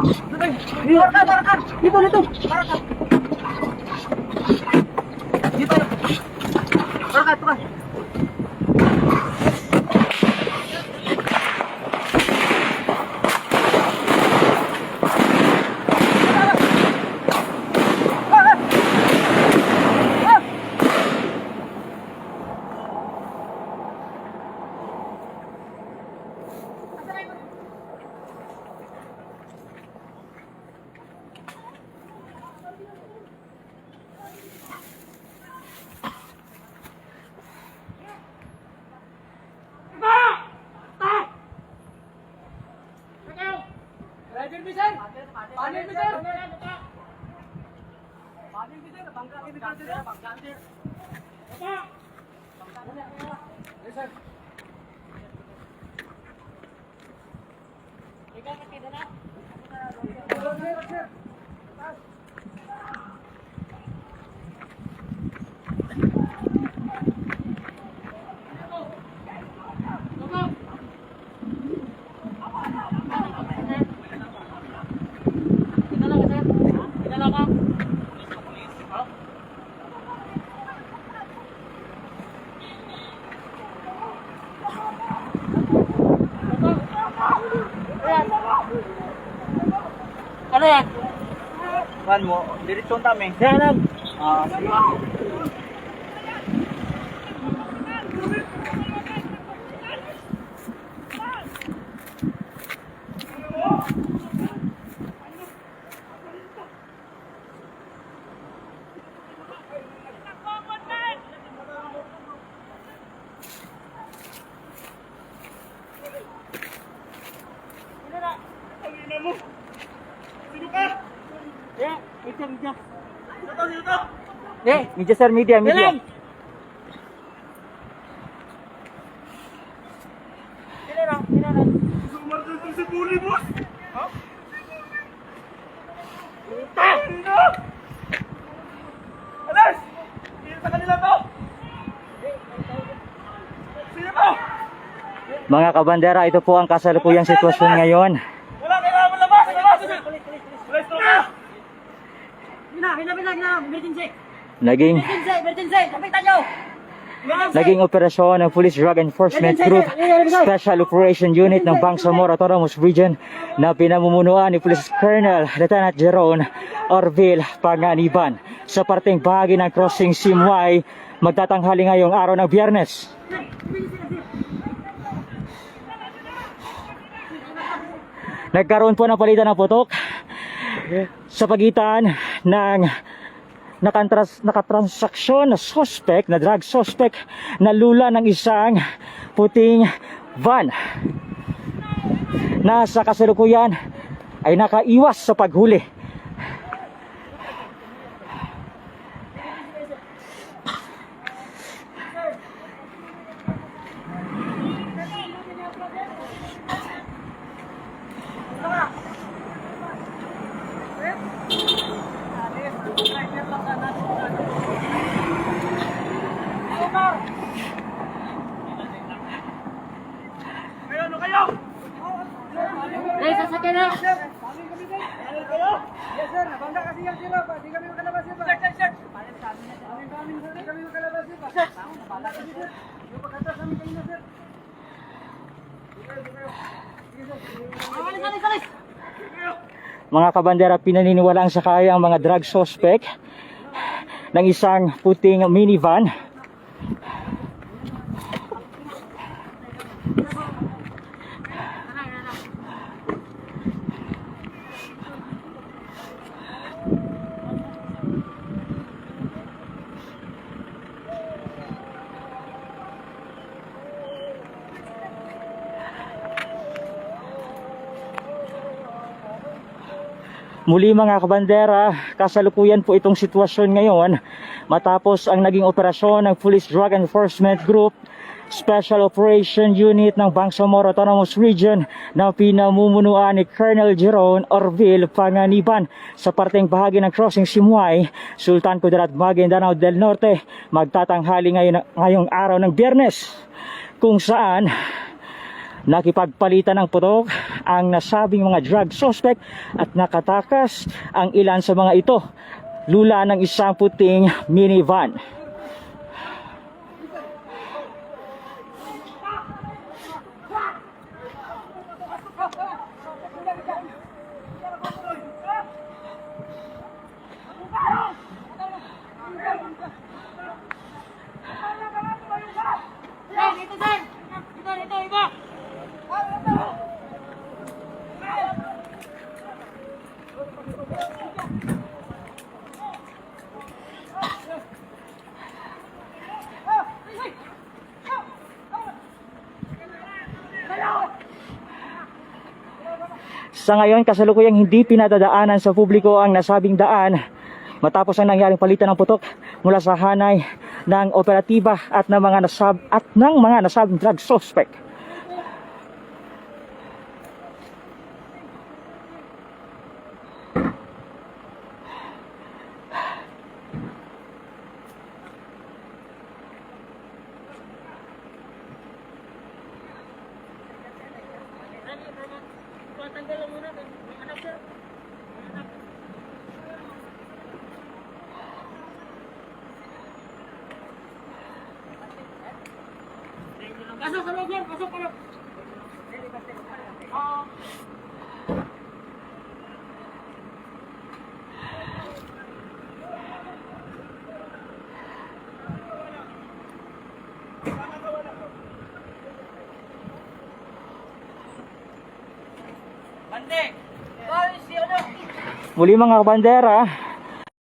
Dito, dito. Dito. Barakat, barakat. Ano yan? Kuhan mo, diretsyon kami. Yan. Sige. Media sir, media. Mga kabandera, ito po ang kasalukuyang sitwasyon ngayon. Wala, kailangan labas! Labas! Emergency! Emergency! Kapitan nyo! Naging operasyon ng Police Drug Enforcement Group Special Operation Unit ng Bangsamoro Autonomous Region na pinamumunuan ni Police Colonel Lieutenant Jeron Orville Panganiban sa parteng bahagi ng crossing Simway magtatanghali ngayong araw ng Biyernes. Nagkaroon po ng palitan ng putok sa pagitan ng nakatransaksyon na suspect, na drug suspect na lula ng isang puting van na sa kasalukuyan ay nakaiwas sa paghuli. Yes sir, nabangga kasi yan sila pa. Di kami makalabas sir. Sir. Di kami makalabas sir. Sir. Nabala kasi sir. Yung pagkatas kami kayo na sir. Alis. Mga kabandera, pinaniniwalaan sa kaya ang mga drug suspect ng isang puting minivan. Muli mga kabandera, kasalukuyan po itong sitwasyon ngayon matapos ang naging operasyon ng Police Drug Enforcement Group Special Operation Unit ng Bangsamoro Autonomous Region na pinamumunuan ni Colonel Jeron Orville Panganiban sa parteng bahagi ng crossing Simway, Sultan Kudarat, Maguindanao del Norte, magtatanghali ngayong araw ng Biyernes, kung saan Nakipagpalitan ng putok ang nasabing mga drug suspect at nakatakas ang ilan sa mga ito. Lula ng isang puting minivan. Sa ngayon, kasalukuyang hindi pinadadaanan sa publiko ang nasabing daan matapos ang nangyaring palitan ng putok mula sa hanay ng operatiba at ng mga nasabing drug suspect. Pasok sa loob yan, pasok ka loob. Bante! Muli mga kabandera,